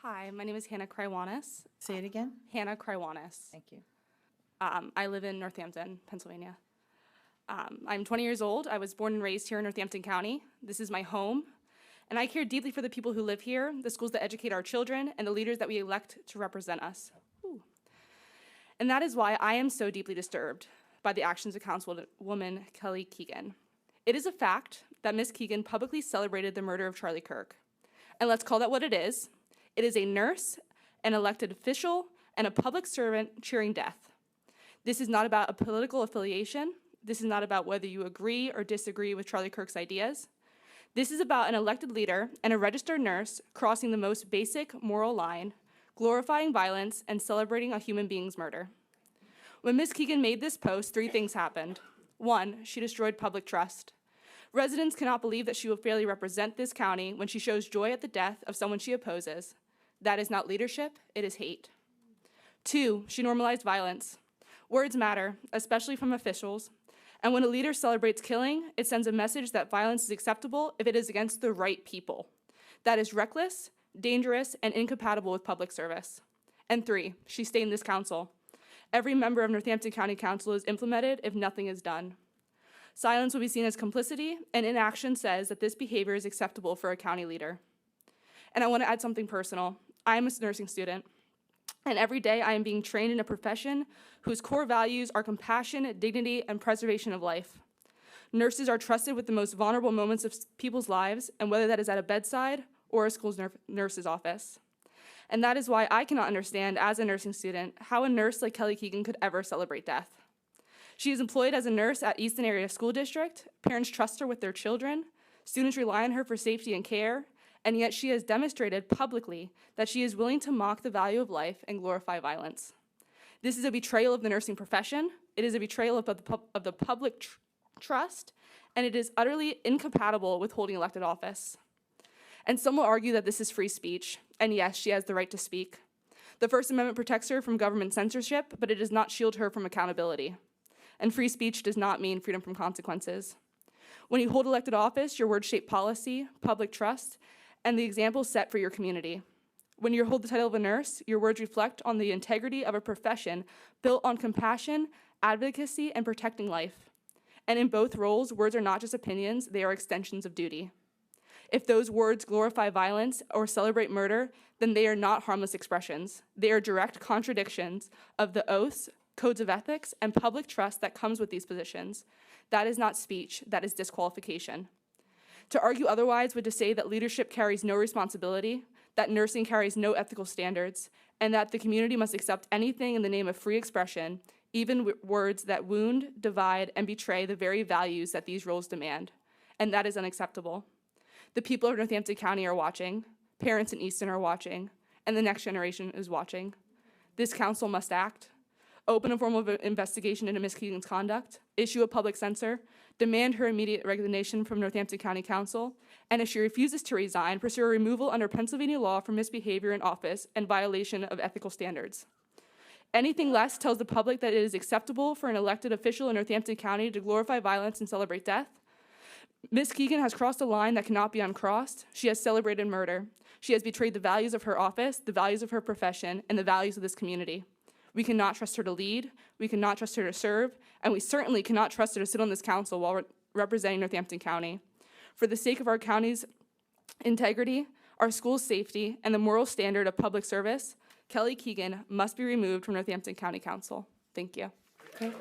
Hi, my name is Hannah Krywanis. Say it again. Hannah Krywanis. Thank you. I live in Northampton, Pennsylvania. I'm 20 years old. I was born and raised here in Northampton County. This is my home, and I care deeply for the people who live here, the schools that educate our children, and the leaders that we elect to represent us. Ooh. And that is why I am so deeply disturbed by the actions of Councilwoman Kelly Keegan. It is a fact that Ms. Keegan publicly celebrated the murder of Charlie Kirk. And let's call that what it is. It is a nurse, an elected official, and a public servant cheering death. This is not about a political affiliation. This is not about whether you agree or disagree with Charlie Kirk's ideas. This is about an elected leader and a registered nurse crossing the most basic moral line, glorifying violence and celebrating a human being's murder. When Ms. Keegan made this post, 3 things happened. 1, she destroyed public trust. Residents cannot believe that she will fairly represent this county when she shows joy at the death of someone she opposes. That is not leadership, it is hate. 2, she normalized violence. Words matter, especially from officials. And when a leader celebrates killing, it sends a message that violence is acceptable if it is against the right people. That is reckless, dangerous, and incompatible with public service. And 3, she stayed in this council. Every member of Northampton County Council is implemented if nothing is done. Silence will be seen as complicity, and inaction says that this behavior is acceptable for a county leader. And I want to add something personal. I am a nursing student, and every day I am being trained in a profession whose core values are compassion, dignity, and preservation of life. Nurses are trusted with the most vulnerable moments of people's lives, and whether that is at a bedside or a school's nurse's office. And that is why I cannot understand, as a nursing student, how a nurse like Kelly Keegan could ever celebrate death. She is employed as a nurse at Easton Area School District. Parents trust her with their children. Students rely on her for safety and care. And yet she has demonstrated publicly that she is willing to mock the value of life and glorify violence. This is a betrayal of the nursing profession. It is a betrayal of the public trust, and it is utterly incompatible with holding elected office. And some will argue that this is free speech, and yes, she has the right to speak. The First Amendment protects her from government censorship, but it does not shield her from accountability. And free speech does not mean freedom from consequences. When you hold elected office, your words shape policy, public trust, and the example set for your community. When you hold the title of a nurse, your words reflect on the integrity of a profession built on compassion, advocacy, and protecting life. And in both roles, words are not just opinions, they are extensions of duty. If those words glorify violence or celebrate murder, then they are not harmless expressions. They are direct contradictions of the oaths, codes of ethics, and public trust that comes with these positions. That is not speech, that is disqualification. To argue otherwise would to say that leadership carries no responsibility, that nursing carries no ethical standards, and that the community must accept anything in the name of free expression, even words that wound, divide, and betray the very values that these roles demand. And that is unacceptable. The people of Northampton County are watching, parents in Easton are watching, and the next generation is watching. This council must act. Open a formal investigation into Ms. Keegan's conduct, issue a public censor, demand her immediate resignation from Northampton County Council, and if she refuses to resign, pursue a removal under Pennsylvania law for misbehavior in office and violation of ethical standards. Anything less tells the public that it is acceptable for an elected official in Northampton County to glorify violence and celebrate death. Ms. Keegan has crossed a line that cannot be uncrossed. She has celebrated murder. She has betrayed the values of her office, the values of her profession, and the values of this community. We cannot trust her to lead, we cannot trust her to serve, and we certainly cannot trust her to sit on this council while representing Northampton County. For the sake of our county's integrity, our school's safety, and the moral standard of public service, Kelly Keegan must be removed from Northampton County Council. Thank you. Okay.